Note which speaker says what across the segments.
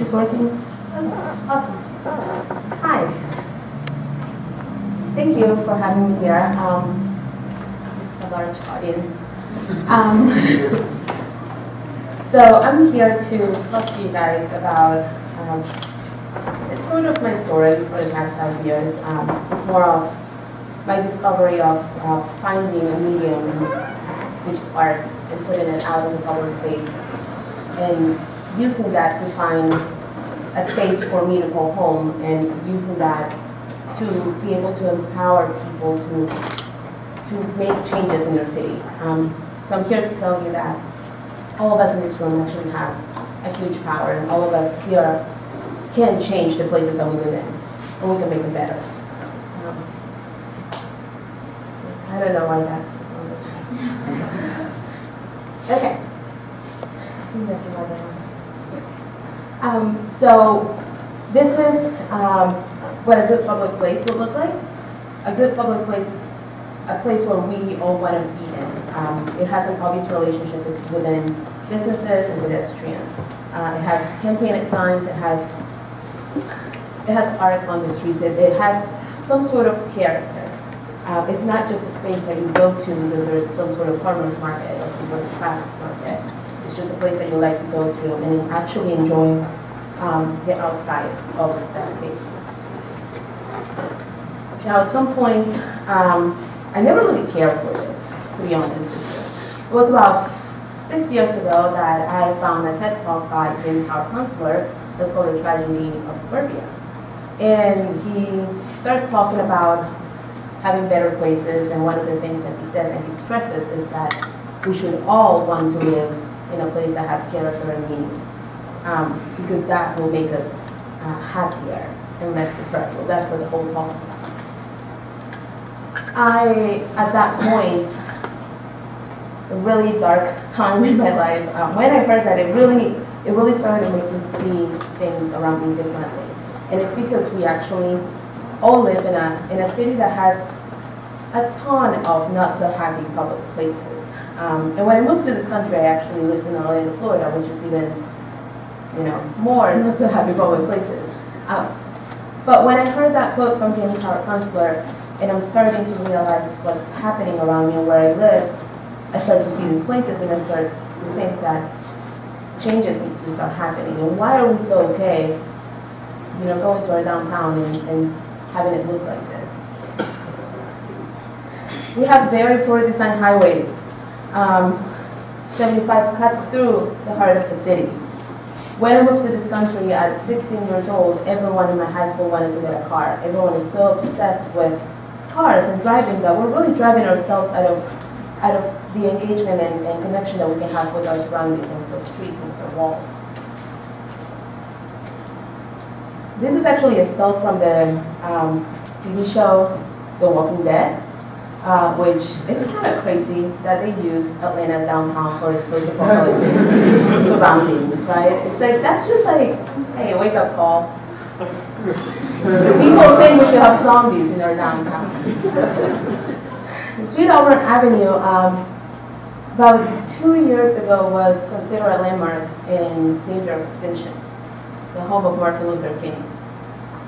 Speaker 1: It's working? Awesome. Hi. Thank you for having me here. This is a large audience. So I'm here to talk to you guys about, it's sort of my story for the past 5 years. It's more of my discovery of finding a medium, which is art, and putting it out in the public space, and using that to find a space for me to call home, and using that to be able to empower people to make changes in their city. So I'm here to tell you that all of us in this room actually have a huge power, and all of us here can change the places that we live in, and we can make them better. I don't know why that is on the top. Okay. I think there's another one. So this is what a good public place would look like. A good public place is a place where we all want to be in. It has an obvious relationship within businesses and pedestrians. It has hand-painted signs. It has art on the streets. It has some sort of character. It's not just a space that you go to because there's some sort of farmer's market or some sort of craft market. It's just a place that you like to go to and actually enjoy the outside of that space. Now, at some point, I never really cared for this, to be honest with you. It was about 6 years ago that I found a TED talk by James Howard Kunstler that's called The Tragedy of Suburbia. And he starts talking about having better places, and one of the things that he says and he stresses is that we should all want to live in a place that has character and meaning, because that will make us happier and less depressed. Well, that's what the whole talk is about. At that point, a really dark time in my life, when I heard that, it really started to make me see things around me differently. And it's because we actually all live in a city that has a ton of not so happy public places. And when I moved to this country, I actually lived in Orlando, Florida, which is even, more not so happy public places. But when I heard that quote from James Howard Kunstler, and I'm starting to realize what's happening around me and where I live, I start to see these places, and I start to think that changes need to start happening. And why are we so okay, going to our downtown and having it look like this? We have very poorly designed highways. 75 cuts through the heart of the city. When I moved to this country at 16 years old, everyone in my high school wanted to get a car. Everyone is so obsessed with cars and driving that we're really driving ourselves out of the engagement and connection that we can have with our surroundings and with our streets and with our walls. This is actually a still from the TV show The Walking Dead, which it's kind of crazy that they use Atlanta's downtown for its post-apocalyptic surroundings, right? It's like, that's just like, hey, wake up call. People think we should have zombies in our downtown. The Sweet Auburn Avenue, about 2 years ago, was considered a landmark in danger of extinction, the home of Martin Luther King.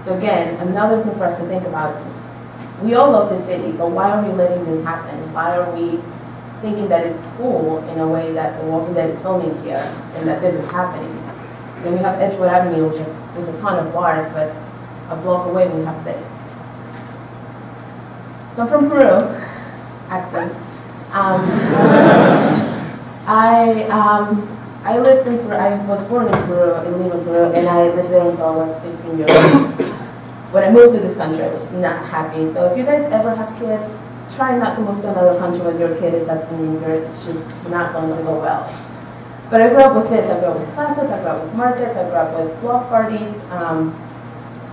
Speaker 1: So again, another thing for us to think about. We all love this city, but why are we letting this happen? Why are we thinking that it's cool in a way that The Walking Dead is filming here and that this is happening? And we have Edgewood Avenue, which is a ton of bars, but a block away we have this. So I'm from Peru, accent. I lived in Peru. I was born in Peru, in Lima, Peru, and I lived there until I was 15 years old. When I moved to this country, I was not happy. So if you guys ever have kids, try not to move to another country when your kid is a teenager. It's just not going to go well. But I grew up with this. I grew up with classes. I grew up with markets. I grew up with block parties.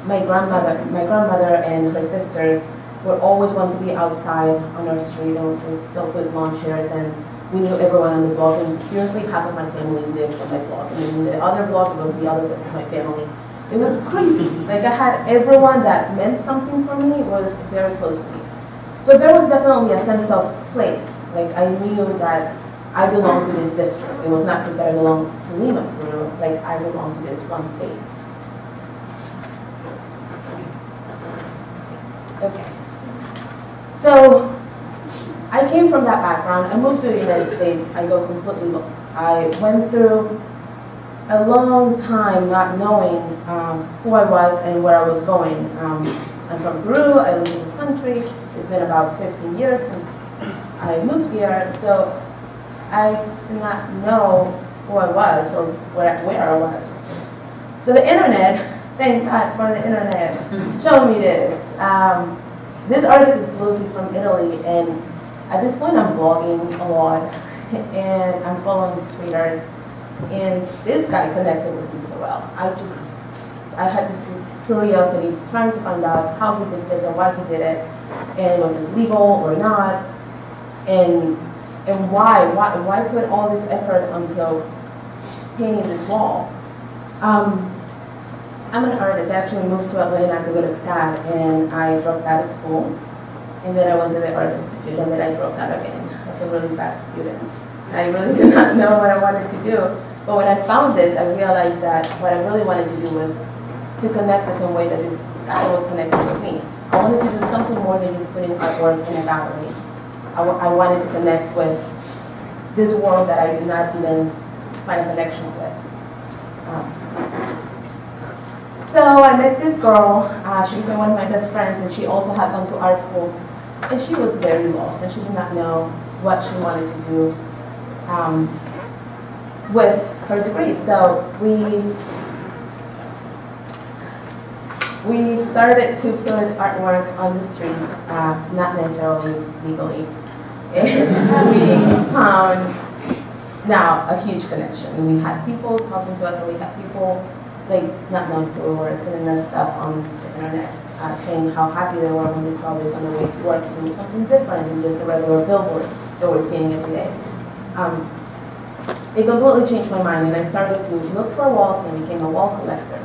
Speaker 1: My grandmother and her sisters would always want to be outside on our street, and we don't put lawn chairs, and we knew everyone on the block, and seriously half of my family lived on my block, and then the other block was the other rest of my family. It was crazy. Like, I had everyone that meant something for me was very close to me. So there was definitely a sense of place. Like, I knew that I belonged to this district. It was not because I belonged to Lima, Peru. Like, I belonged to this one space. Okay. So I came from that background. I moved to the United States. I got completely lost. I went through a long time not knowing who I was and where I was going. I'm from Peru. I live in this country. It's been about 15 years since I moved here. So I did not know who I was or where I was. So the internet, thank God for the internet, showed me this. This artist is blue. He's from Italy, and at this point I'm blogging a lot, and I'm following street art. And this guy connected with me so well. I had this curiosity to trying to find out how he did this and why he did it, and was this legal or not, and why put all this effort until painting this wall. I'm an artist. I actually moved to Atlanta to go to SCAD, and I dropped out of school, and then I went to the Art Institute, and then I dropped out again. I was a really bad student. I really did not know what I wanted to do. But when I found this, I realized that what I really wanted to do was to connect the same way that this guy was connecting with me. I wanted to do something more than just putting artwork in a gallery. I wanted to connect with this world that I did not even find a connection with. So I met this girl. She became one of my best friends, and she also had gone to art school. And she was very lost, and she did not know what she wanted to do with her degree. So we started to put artwork on the streets, not necessarily legally. And we found now a huge connection. We had people talking to us, and we had people like not known who were sending us stuff on the internet, saying how happy they were when they saw this on the way to work, to do something different than just the regular billboard that we're seeing every day. It completely changed my mind, and I started to look for walls and became a wall collector.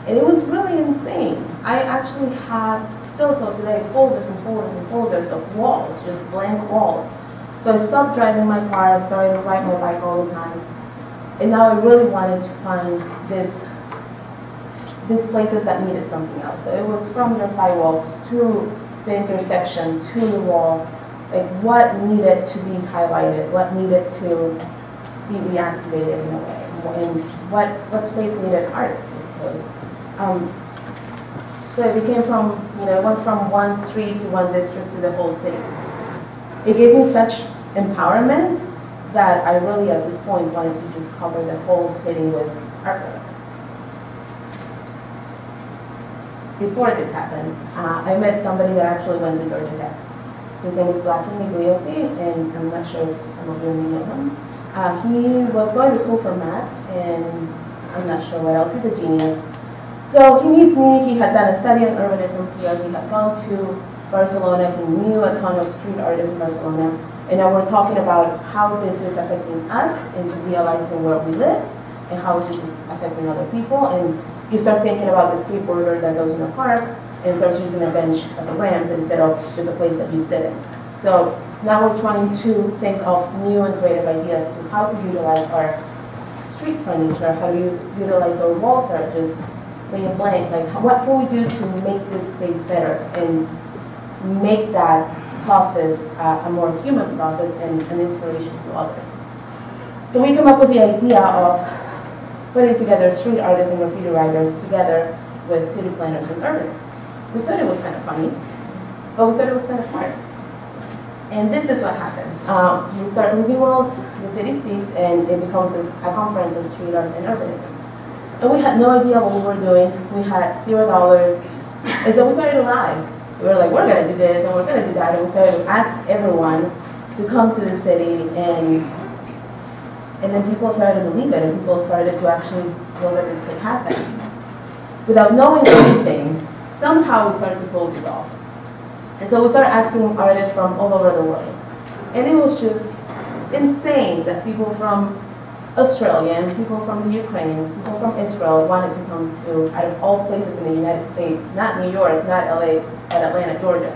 Speaker 1: And it was really insane. I actually have, still till today, folders and folders and folders of walls, just blank walls. So I stopped driving my car, I started to ride my bike all the time. And now I really wanted to find these places that needed something else. So it was from your sidewalks to the intersection, to the wall, like what needed to be highlighted, what needed to be reactivated in a way, and what space needed art, I suppose. So it became from, it went from one street to one district to the whole city. It gave me such empowerment that I really, at this point, wanted to just cover the whole city with artwork. Before this happened, I met somebody that actually went to Georgia Tech. His name is Blackie Migliosi, and I'm not sure if some of you may know him. He was going to school for math, and I'm not sure what else. He's a genius. So he meets me. He had done a study on urbanism here. He had gone to Barcelona. He knew a ton of street artists in Barcelona. And now we're talking about how this is affecting us into realizing where we live and how this is affecting other people. And you start thinking about the skateboarder that goes in a park and starts using a bench as a ramp instead of just a place that you sit in. So now we're trying to think of new and creative ideas to how to utilize our street furniture, how to utilize our walls that are just laying blank. Like, what can we do to make this space better and make that process a more human process and an inspiration to others? So we come up with the idea of putting together street artists and graffiti writers together with city planners and urbanists. We thought it was kind of funny, but we thought it was kind of smart. And this is what happens. You start leaving walls, the city speaks, and it becomes a conference of street art and urbanism. And we had no idea what we were doing. We had $0. And so we started to lie. We were like, we're going to do this, and we're going to do that. And we started to ask everyone to come to the city, and then people started to believe it, and people started to actually feel that this could happen. Without knowing anything, somehow we started to pull this off. And so we started asking artists from all over the world. And it was just insane that people from Australia, and people from the Ukraine, people from Israel wanted to come to, out of all places in the United States, not New York, not LA, but Atlanta, Georgia.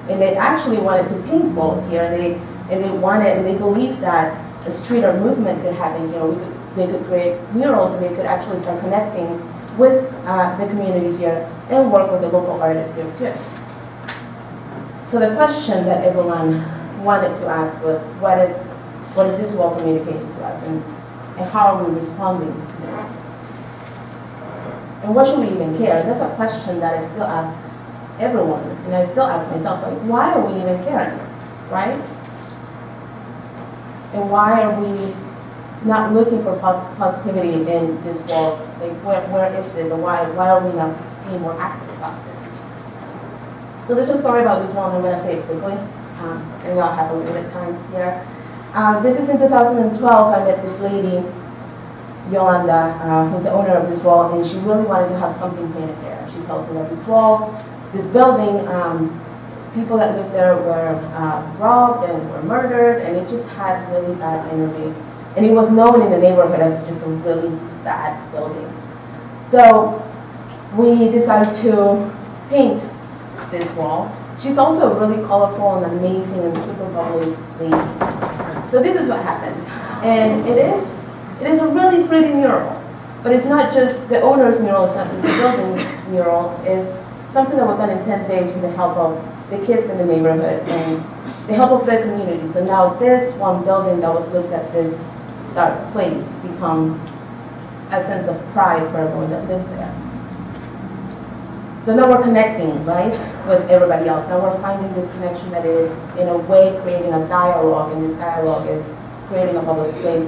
Speaker 1: And they actually wanted to paint walls here, and they believed that a street art movement could happen. They could create murals, and they could actually start connecting with the community here and work with the local artists here too. So the question that everyone wanted to ask was, what is this wall communicating to us, and how are we responding to this? And what should we even care? That's a question that I still ask everyone, and I still ask myself, like, why are we even caring, right? And why are we not looking for positivity in this wall? Like, where is this, and why are we not being more active about this? So there's a story about this wall, and I'm going to say it quickly. So y'all have a little bit of time here. This is in 2012. I met this lady, Yolanda, who's the owner of this wall, and she really wanted to have something painted there. She tells me that this wall, this building, people that lived there were robbed and were murdered, and it just had really bad energy. And it was known in the neighborhood as just a really bad building. So we decided to paint this wall. She's also a really colorful and amazing and super bubbly lady. So this is what happens. And it is a really pretty mural. But it's not just the owner's mural, it's not just the building mural. It's something that was done in 10 days with the help of the kids in the neighborhood and the help of the community. So now this one building that was looked at this dark place becomes a sense of pride for everyone that lives there. So now we're connecting, right, with everybody else. Now we're finding this connection that is, in a way, creating a dialogue, and this dialogue is creating a public space,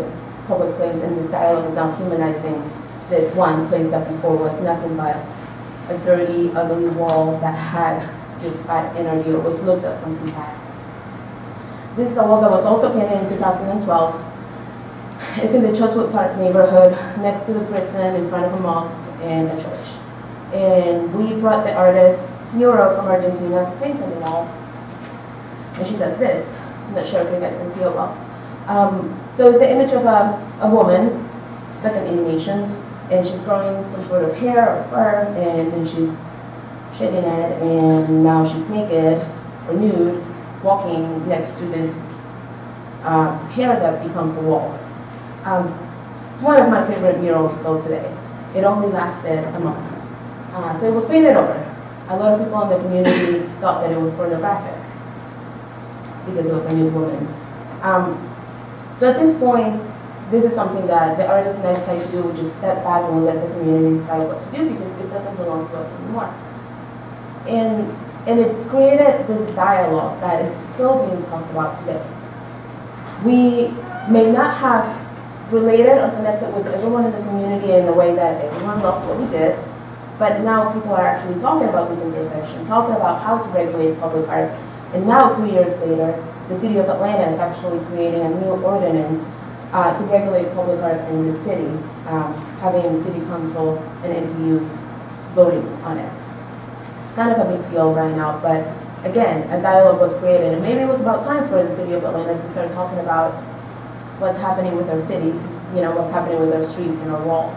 Speaker 1: and this dialogue is now humanizing the one place that before was nothing but a dirty, ugly wall that had just bad energy, or was looked at something bad. This is a wall that was also painted in 2012. It's in the Churchwood Park neighborhood, next to the prison, in front of a mosque and a church. And we brought the artist Mural from Argentina to paint on the wall. And she does this. I'm not sure if you guys can see it well. So it's the image of a woman. It's like an animation. And she's growing some sort of hair or fur, and then she's shedding it, and now she's naked or nude, walking next to this hair that becomes a wall. It's one of my favorite murals still today. It only lasted a month. So it was painted over. A lot of people in the community thought that it was pornographic because it was a nude woman. So at this point, this is something that the artist and I decided to do. We just step back and we let the community decide what to do because it doesn't belong to us anymore. And it created this dialogue that is still being talked about today. We may not have related or connected with everyone in the community in the way that everyone loved what we did, but now people are actually talking about this intersection, talking about how to regulate public art. And now, 2 years later, the city of Atlanta is actually creating a new ordinance to regulate public art in the city, having the city council and MPUs voting on it. It's kind of a big deal right now, but again, a dialogue was created, and maybe it was about time for the city of Atlanta to start talking about what's happening with our cities, what's happening with our street and our walls.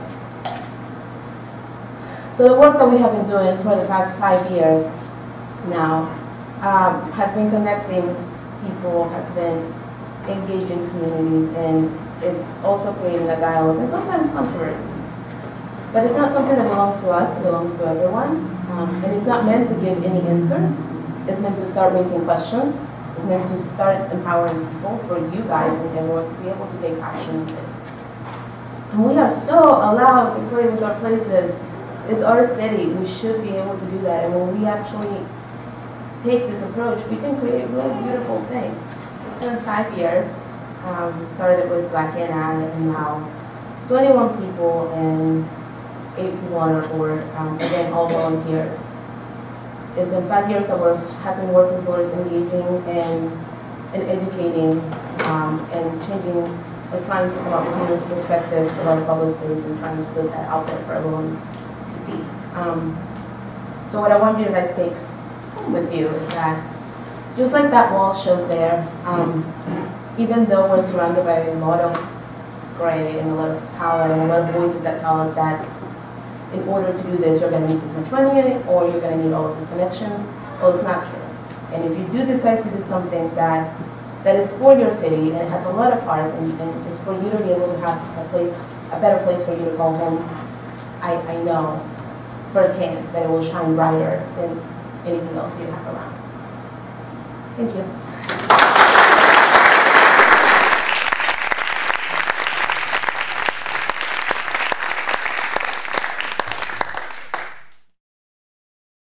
Speaker 1: So the work that we have been doing for the past 5 years now has been connecting people, has been engaging communities, and it's also creating a dialogue and sometimes controversies. But it's not something that belongs to us, it belongs to everyone. And it's not meant to give any answers. It's meant to start raising questions. It's meant to start empowering people, for you guys and everyone to be able to take action in this. And we are so allowed to play with our places. It's our city. We should be able to do that. And when we actually take this approach, we can create really beautiful things. It's been 5 years. We started with Black Anna, and now it's 21 people and 8 people on our board. Again, all volunteer. It's been 5 years that we have been working towards engaging and educating and changing or trying to come up with new perspectives about public space and trying to put that out there for everyone to see. So what I want you to guys take home with you is that just like that wall shows there, even though we're surrounded by a lot of gray and a lot of power and a lot of voices that tell us that in order to do this, you're going to need this much money or you're going to need all of these connections, well, it's not true. And if you do decide to do something that is for your city and it has a lot of heart and it's for you to be able to have a better place for you to call home, I know firsthand that it will shine brighter than anything else you have around. Thank you.